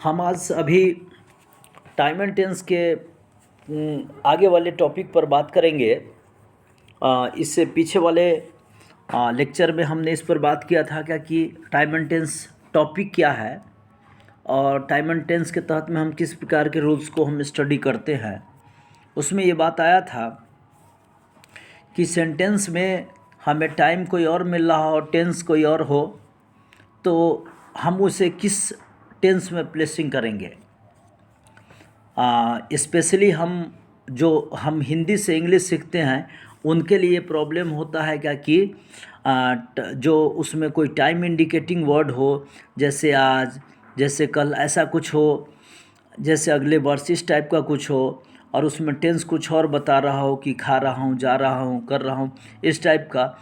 हम आज अभी टाइम एंड टेंस के आगे वाले टॉपिक पर बात करेंगे। इससे पीछे वाले लेक्चर में हमने इस पर बात किया था क्या कि टाइम एंड टेंस टॉपिक क्या है और टाइम एंड टेंस के तहत में हम किस प्रकार के रूल्स को हम स्टडी करते हैं। उसमें ये बात आया था कि सेंटेंस में हमें टाइम कोई और मिल रहा हो, टेंस कोई और हो, तो हम उसे किस टेंस में प्लेसिंग करेंगे। स्पेशली हम हिंदी से इंग्लिश सीखते हैं उनके लिए प्रॉब्लम होता है क्या कि जो उसमें कोई टाइम इंडिकेटिंग वर्ड हो, जैसे आज, जैसे कल, ऐसा कुछ हो, जैसे अगले वर्ष, इस टाइप का कुछ हो, और उसमें टेंस कुछ और बता रहा हो कि खा रहा हूँ, जा रहा हूँ, कर रहा हूँ, इस टाइप का,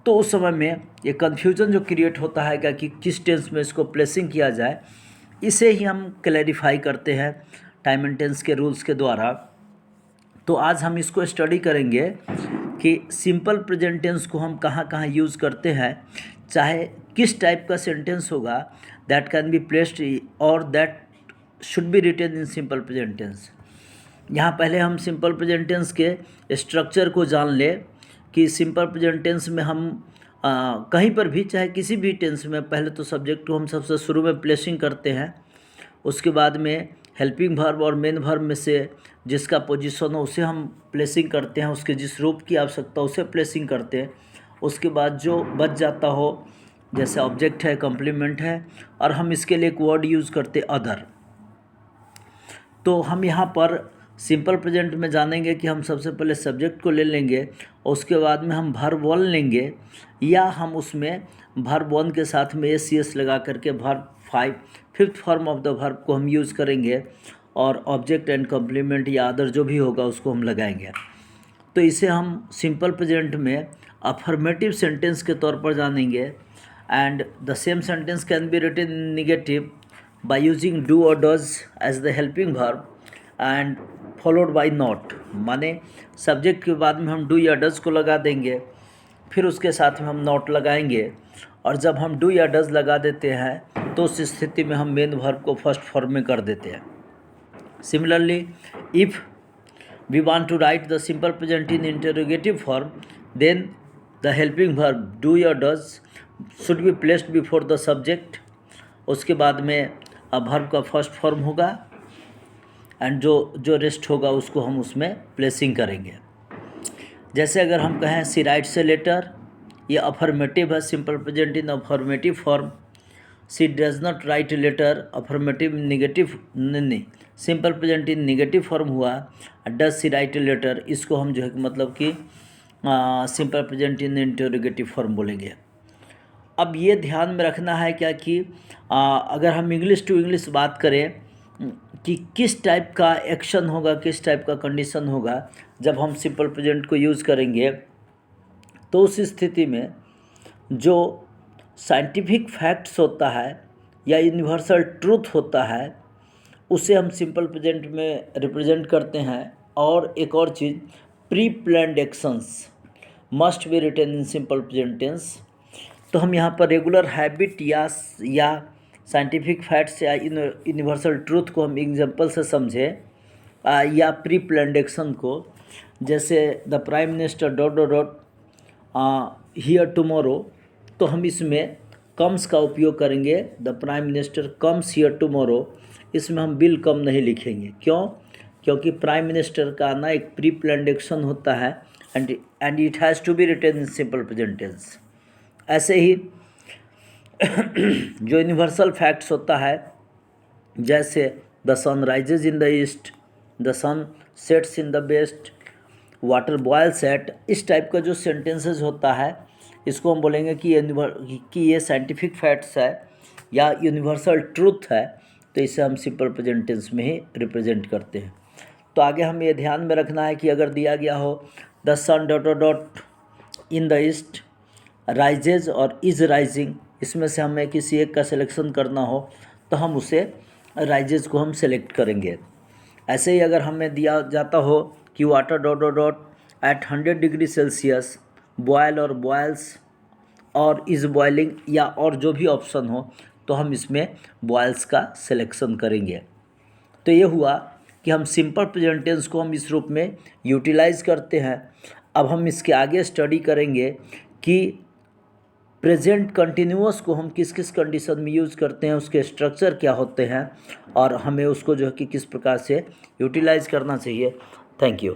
तो उस समय में ये कन्फ्यूजन जो क्रिएट होता है क्या कि किस टेंस में इसको प्लेसिंग किया जाए। इसे ही हम क्लैरिफाई करते हैं टाइम एंड टेंस के रूल्स के द्वारा। तो आज हम इसको स्टडी करेंगे कि सिंपल प्रेजेंट टेंस को हम कहाँ कहाँ यूज़ करते हैं, चाहे किस टाइप का सेंटेंस होगा दैट कैन बी प्लेस्ड और that should be written in simple present tense. यहाँ पहले हम सिंपल प्रेजेंट टेंस के स्ट्रक्चर को जान ले कि सिंपल प्रेजेंट टेंस में हम कहीं पर भी, चाहे किसी भी टेंस में, पहले तो सब्जेक्ट को हम सबसे शुरू में प्लेसिंग करते हैं, उसके बाद में हेल्पिंग वर्ब और मेन वर्ब में से जिसका पोजीशन हो उसे हम प्लेसिंग करते हैं, उसके जिस रूप की आवश्यकता उसे प्लेसिंग करते हैं। उसके बाद जो बच जाता हो, जैसे ऑब्जेक्ट है, कॉम्प्लीमेंट है, और हम इसके लिए एक वर्ड यूज़ करते अदर। तो हम यहाँ पर सिंपल प्रेजेंट में जानेंगे कि हम सबसे पहले सब्जेक्ट को ले लेंगे और उसके बाद में हम वर्ब वन लेंगे, या हम उसमें वर्ब वन के साथ में एस सी एस लगा करके verb five, fifth form of the verb को हम यूज़ करेंगे, और ऑब्जेक्ट एंड कॉम्प्लीमेंट या अदर जो भी होगा उसको हम लगाएंगे। तो इसे हम सिंपल प्रेजेंट में अफर्मेटिव सेंटेंस के तौर पर जानेंगे। And the same sentence can be written in negative by using do और does as the helping verb and followed by not, माने सब्जेक्ट के बाद में हम डू या डज को लगा देंगे, फिर उसके साथ में हम नॉट लगाएंगे, और जब हम डू या डज लगा देते हैं तो उस स्थिति में हम मेन वर्ब को फर्स्ट फॉर्म में कर देते हैं। Similarly, if we want to write the simple present in interrogative form, then the helping verb do or does should be placed before the subject। उसके बाद में वर्ब का फर्स्ट फॉर्म होगा एंड जो रेस्ट होगा उसको हम उसमें प्लेसिंग करेंगे। जैसे अगर हम कहें सी राइट्स ए लेटर, ये अफर्मेटिव है, simple present in affirmative form. She does not write a letter, affirmative negative, नहीं, simple present in negative form हुआ। Does she write a letter, इसको हम जो है मतलब कि simple present in interrogative form बोलेंगे। अब ये ध्यान में रखना है क्या कि अगर हम इंग्लिश टू इंग्लिश बात करें कि किस टाइप का एक्शन होगा, किस टाइप का कंडीशन होगा जब हम सिंपल प्रेजेंट को यूज़ करेंगे, तो उस स्थिति में जो साइंटिफिक फैक्ट्स होता है या यूनिवर्सल ट्रूथ होता है उसे हम सिंपल प्रेजेंट में रिप्रेजेंट करते हैं। और एक और चीज़, pre planned actions must be written in simple present tense. तो हम यहाँ पर रेगुलर हैबिट या साइंटिफिक फैक्ट्स या यूनिवर्सल ट्रूथ को हम एग्जांपल से समझें, या प्री प्लान्ड एक्शन को, जैसे the prime minister dot dot dot here tomorrow, तो हम इसमें कम्स का उपयोग करेंगे। The prime minister comes here tomorrow, इसमें हम विल कम नहीं लिखेंगे। क्यों? क्योंकि प्राइम मिनिस्टर का आना एक प्री प्लान्ड एक्शन होता है and it has to be written in simple present tense. ऐसे ही जो यूनिवर्सल फैक्ट्स होता है, जैसे the sun rises in the east, the sun sets in the west, water boils at, इस टाइप का जो सेंटेंसेस होता है इसको हम बोलेंगे कि ये साइंटिफिक फैक्ट्स है या यूनिवर्सल ट्रूथ है, तो इसे हम सिंपल प्रेजेंट टेंस में ही रिप्रेजेंट करते हैं। तो आगे हमें ये ध्यान में रखना है कि अगर दिया गया हो the sun dot dot dot in the east rises और इज़ राइजिंग, इसमें से हमें किसी एक का सिलेक्शन करना हो तो हम उसे राइजेज को हम सेलेक्ट करेंगे। ऐसे ही अगर हमें दिया जाता हो कि water dot dot dot at 100 degree celsius boil और बॉयल्स और इज़ बॉइलिंग, या और जो भी ऑप्शन हो, तो हम इसमें वॉयल्स का सिलेक्शन करेंगे। तो ये हुआ कि हम सिंपल प्रेजेंट टेंस को हम इस रूप में यूटिलाइज करते हैं। अब हम इसके आगे स्टडी करेंगे कि प्रेजेंट कंटिन्यूअस को हम किस किस कंडीशन में यूज़ करते हैं, उसके स्ट्रक्चर क्या होते हैं और हमें उसको जो है कि किस प्रकार से यूटिलाइज करना चाहिए। Thank you.